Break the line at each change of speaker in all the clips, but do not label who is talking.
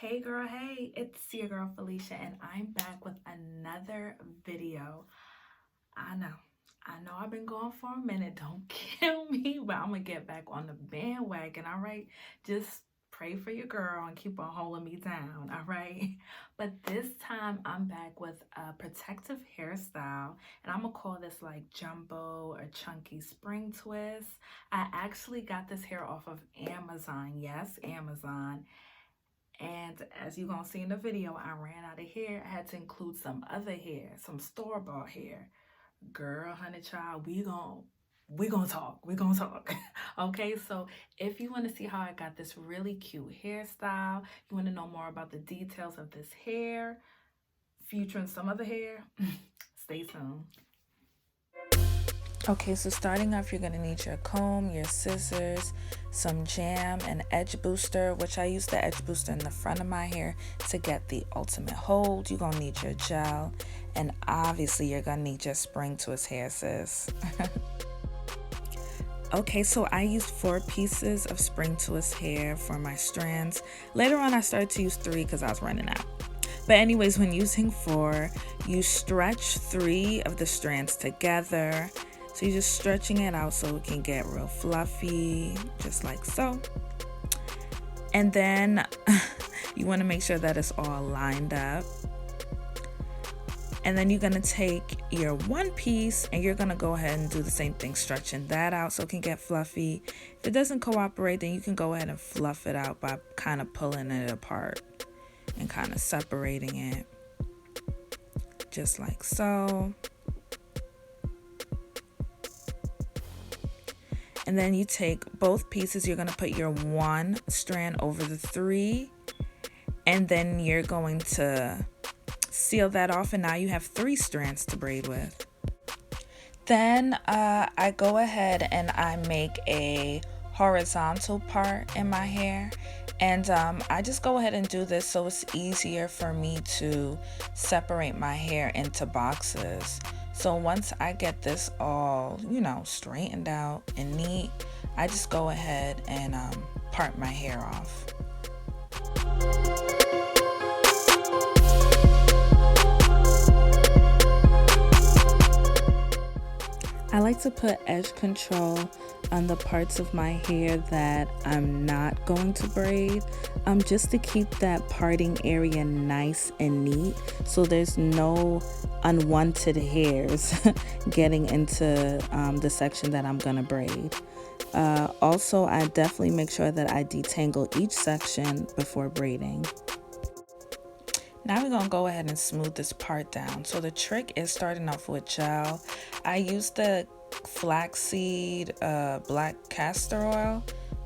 Hey girl, hey, it's your girl Felicia, and I'm back with another video. I know, I've been going for a minute, don't kill me, but I'm gonna get back on the bandwagon, all right? Just pray for your girl and keep on holding me down, all right? But this time I'm back with a protective hairstyle, and I'm gonna call this like jumbo or chunky spring twist. I actually got this hair off of Amazon, yes, Amazon. And as you're gonna see in the video, I ran out of hair. I had to include some other hair, some store-bought hair. Girl, honey child, we gonna talk. We gonna talk. Okay, so if you want to see how I got this really cute hairstyle, you want to know more about the details of this hair, future and some other hair, stay tuned. Okay, so starting off, you're going to need your comb, your scissors, some jam, an edge booster, which I use the edge booster in the front of my hair to get the ultimate hold. You're going to need your gel, and obviously you're going to need your spring twist hair, sis. Okay, so I used 4 pieces of spring twist hair for my strands. Later on, I started to use 3 because I was running out. But anyways, when using 4, you stretch 3 of the strands together. So you're just stretching it out so it can get real fluffy, just like so. And then you want to make sure that it's all lined up. And then you're going to take your 1 piece and you're going to go ahead and do the same thing, stretching that out so it can get fluffy. If it doesn't cooperate, then you can go ahead and fluff it out by kind of pulling it apart and kind of separating it, just like so. And then you take both pieces, you're going to put your 1 strand over the 3, and then you're going to seal that off, and now you have 3 strands to braid with. Then I go ahead and I make a horizontal part in my hair, and I just go ahead and do this so it's easier for me to separate my hair into boxes. So once I get this all, straightened out and neat, I just go ahead and part my hair off. I like to put edge control on the parts of my hair that I'm not going to braid, just to keep that parting area nice and neat so there's no unwanted hairs getting into the section that I'm gonna braid. Also, I definitely make sure that I detangle each section before braiding. Now we're gonna go ahead and smooth this part down. So the trick is starting off with gel. I use the flaxseed black castor oil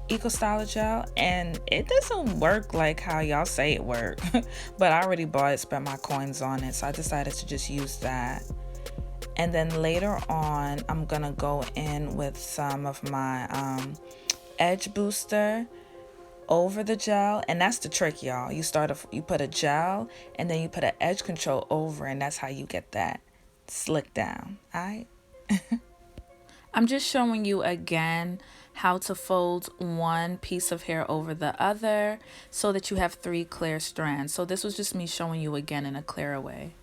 eco styler gel, and it doesn't work like how y'all say it work. But I already bought it, spent my coins on it, so I decided to just use that. And then later on, I'm gonna go in with some of my edge booster over the gel, and that's the trick, y'all. You put a gel and then you put an edge control over, and that's how you get that slick down. All right. I'm just showing you again how to fold 1 piece of hair over the other so that you have 3 clear strands. So this was just me showing you again in a clearer way.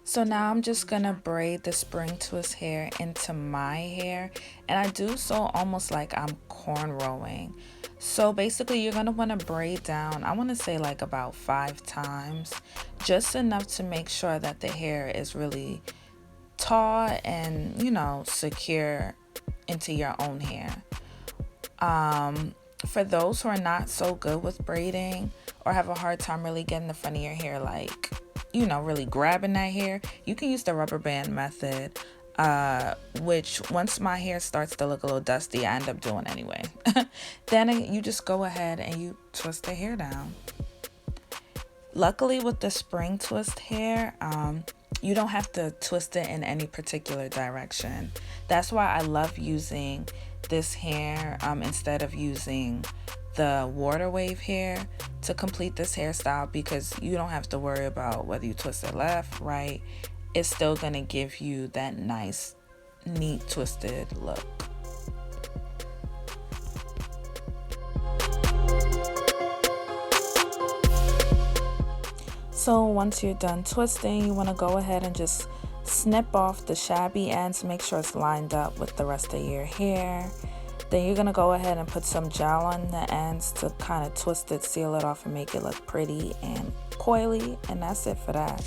So now I'm just gonna braid the spring twist hair into my hair, and I do so almost like I'm cornrowing. So basically you're gonna wanna braid down, I wanna say like about 5 times, just enough to make sure that the hair is really taut and, secure into your own hair. For those who are not so good with braiding or have a hard time really getting the front of your hair, like, really grabbing that hair, you can use the rubber band method, which once my hair starts to look a little dusty, I end up doing anyway. Then you just go ahead and you twist the hair down. Luckily with the spring twist hair, you don't have to twist it in any particular direction. That's why I love using this hair instead of using the water wave hair to complete this hairstyle, because you don't have to worry about whether you twist it left, right. It's still gonna give you that nice, neat, twisted look. So once you're done twisting, you want to go ahead and just snip off the shabby ends, make sure it's lined up with the rest of your hair. Then you're going to go ahead and put some gel on the ends to kind of twist it, seal it off, and make it look pretty and coily, and that's it for that.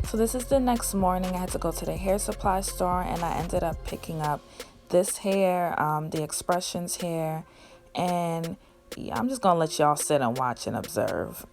So this is the next morning. I had to go to the hair supply store, and I ended up picking up this hair, the Expressions hair, and yeah, I'm just gonna let y'all sit and watch and observe.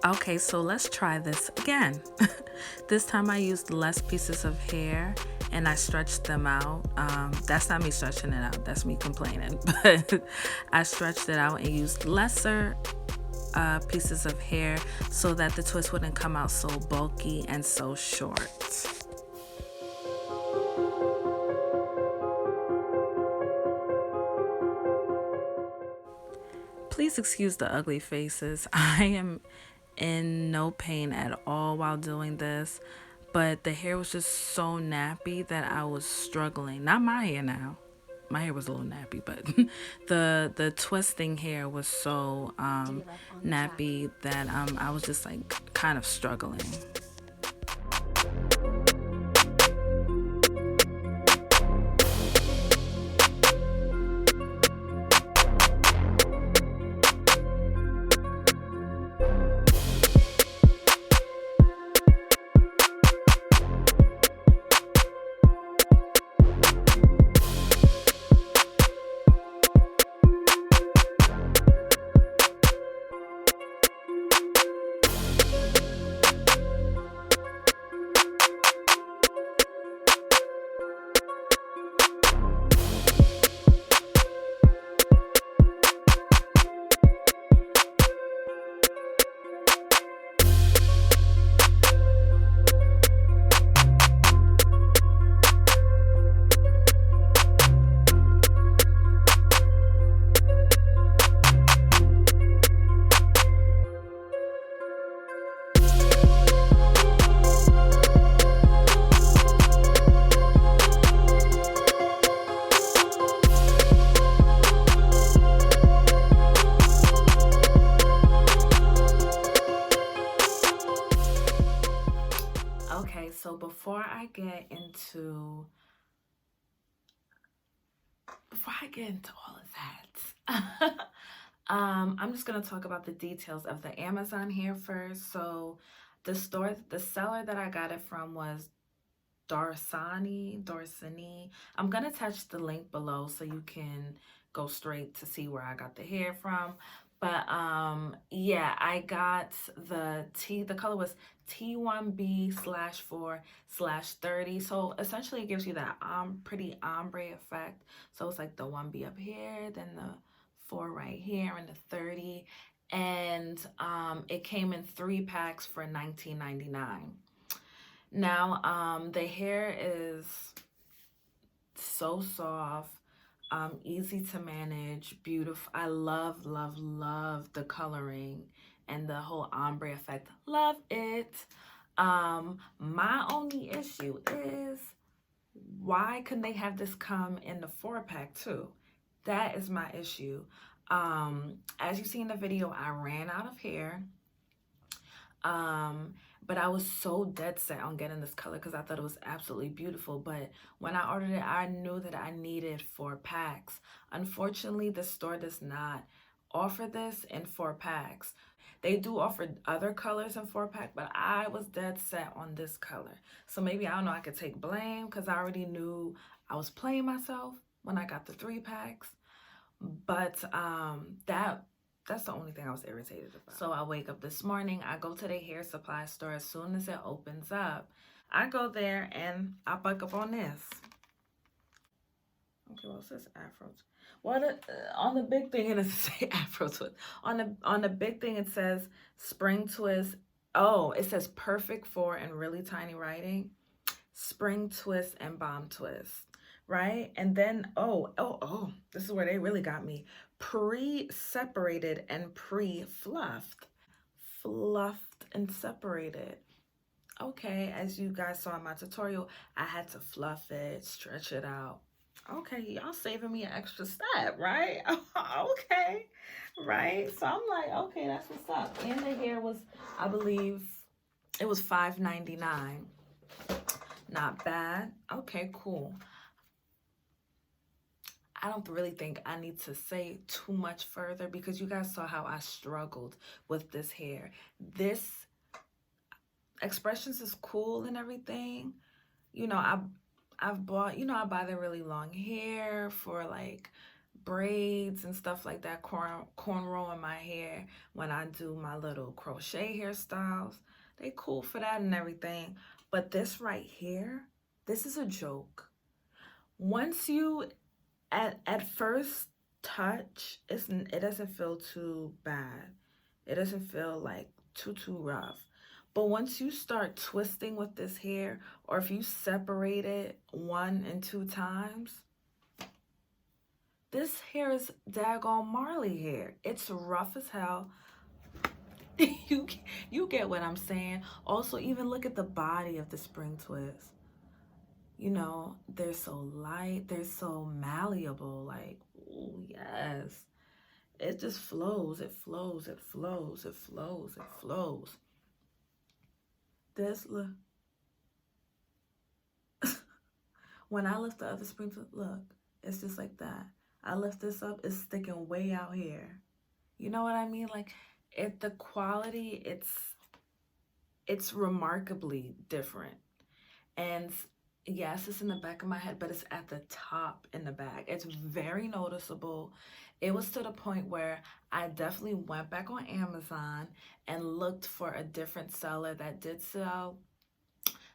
Okay, so let's try this again. This time I used less pieces of hair and I stretched them out. That's not me stretching it out, that's me complaining. But I stretched it out and used lesser pieces of hair so that the twist wouldn't come out so bulky and so short. Please excuse the ugly faces. I am in no pain at all while doing this, but the hair was just so nappy that I was struggling. Not my hair now. My hair was a little nappy, but the twisting hair was so nappy that I was just like kind of struggling. Okay, so before I get into all of that, I'm just gonna talk about the details of the Amazon here first. So the seller that I got it from was Dorsani. I'm gonna attach the link below so you can go straight to see where I got the hair from. But yeah, I got the color was T1B/4/30. So essentially it gives you that pretty ombre effect. So it's like the 1B up here, then the 4 right here, and the 30. And it came in 3 packs for $19.99. Now, the hair is so soft, easy to manage, beautiful. I love, love, love the coloring and the whole ombre effect. Love it. My only issue is, why couldn't they have this come in the 4-pack too? That is my issue. As you see in the video, I ran out of hair. But I was so dead set on getting this color because I thought it was absolutely beautiful. But when I ordered it, I knew that I needed 4 packs. Unfortunately, the store does not offer this in 4 packs. They do offer other colors in 4-pack, but I was dead set on this color. So maybe, I don't know, I could take blame because I already knew I was playing myself when I got the 3 packs. But that's the only thing I was irritated about. So I wake up this morning, I go to the hair supply store as soon as it opens up. I go there and I buck up on this. Okay, well, it says Afro. Well, on the big thing, it doesn't say Afro twist. On the big thing, it says spring twist. Oh, it says perfect for, in really tiny writing, spring twist and bomb twist, right? And then, oh, this is where they really got me. Pre-separated and pre-fluffed. Fluffed and separated. Okay, as you guys saw in my tutorial, I had to fluff it, stretch it out. Okay, y'all saving me an extra step, right? Okay, right? So I'm like, okay, that's what's up. And the hair was, I believe, it was $5.99. Not bad. Okay, cool. I don't really think I need to say too much further because you guys saw how I struggled with this hair. This Expressions is cool and everything. You know, I've bought, you know, I buy the really long hair for like braids and stuff like that, cornrow in my hair when I do my little crochet hairstyles. They cool for that and everything. But this right here, this is a joke. Once you, at first touch, it doesn't feel too bad. It doesn't feel like too rough. But once you start twisting with this hair, or if you separate it 1 and 2 times, this hair is daggone Marley hair. It's rough as hell. You get what I'm saying. Also, even look at the body of the spring twist. You know, they're so light, they're so malleable. Like, oh yes. It just flows, it flows, it flows, it flows, it flows. This, look. When I lift the other spring twist, look, it's just like that. I lift this up, it's sticking way out here. You know what I mean? Like, the quality, it's remarkably different. And yes, it's in the back of my head, but it's at the top in the back. It's very noticeable. It was to the point where I definitely went back on Amazon and looked for a different seller that did sell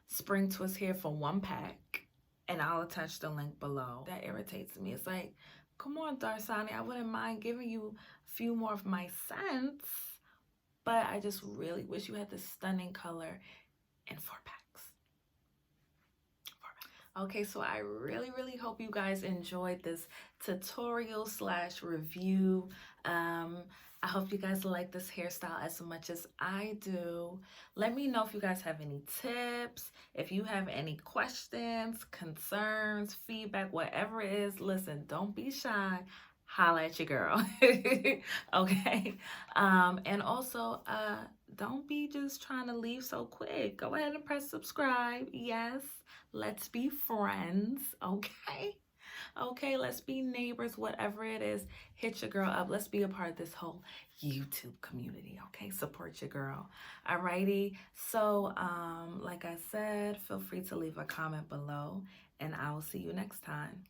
spring twist hair for 1 pack. And I'll attach the link below. That irritates me. It's like, come on, Darsani, I wouldn't mind giving you a few more of my scents, but I just really wish you had this stunning color in 4 packs. Okay, so I really hope you guys enjoyed this tutorial / review. I hope you guys like this hairstyle as much as I do. Let me know if you guys have any tips, if you have any questions, concerns, feedback, whatever it is. Listen, don't be shy. Holla at your girl. Okay. And also, don't be just trying to leave so quick. Go ahead and press subscribe. Yes. Let's be friends, okay? Okay, let's be neighbors, whatever it is. Hit your girl up. Let's be a part of this whole YouTube community, okay? Support your girl. Alrighty. So, like I said, feel free to leave a comment below, and I will see you next time.